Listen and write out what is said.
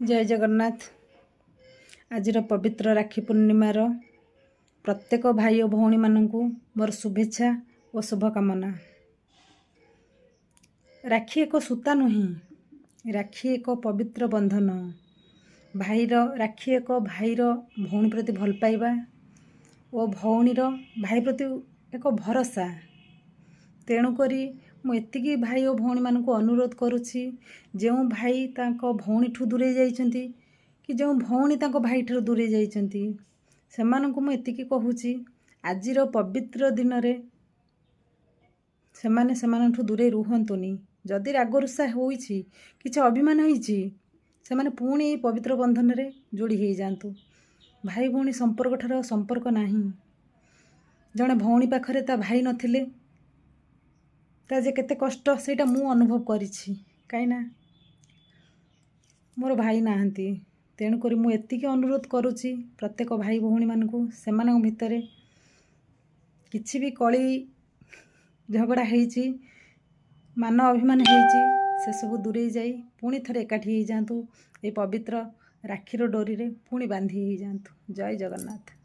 जय जगन्नाथ। आजिर पवित्र राखी पूर्णिमार प्रत्येक भाई और भौणी मानू मोर शुभेच्छा और शुभकामना। राखी एक सूता नुहे, राखी एक पवित्र बंधन। भाईर राखी एक भाईर भौणी प्रति भल पाइबा और भौणीर भाई प्रति एक भरोसा। तेणुकरी मुझे भाई और भौणी मानू अनुरोध करुछि, जो भाई तांको भौणी ठू दूरे जाइछंती कि जो भौणी तांको भाई ठू दूरे जाइछंती सेमानंकु मु एतिकी कहूछि, आजिर पवित्र दिन रे सेमाने सेमानठू दूरे रुहंतुनी। जदि रागरुषा होइछि किछि अभिमान होइछि सेमाने पुणी पवित्र बंधन रे जोड़ी हो जातु। भाई भौणी संपर्क ठार संपर्क नाही। जड़े भौणी पाखरे ता भाई नथिले ता जे केते कष्ट सेटा मु अनुभव करिछि, काईना मोर भाई नाहंती। तेणुकरी मु एतिकी अनुरोध करुछि प्रत्येक भाई भौणी मानकु, सेमानक भितरे किछि भी कली झगड़ा हेइछि, मान अभिमान हेइछि, से सब दूरे जाई पुणी थरे एकाठी हो जातु। ए पवित्र राखीर डोरी रे पुणी बांधी हो जातु। जय जगन्नाथ।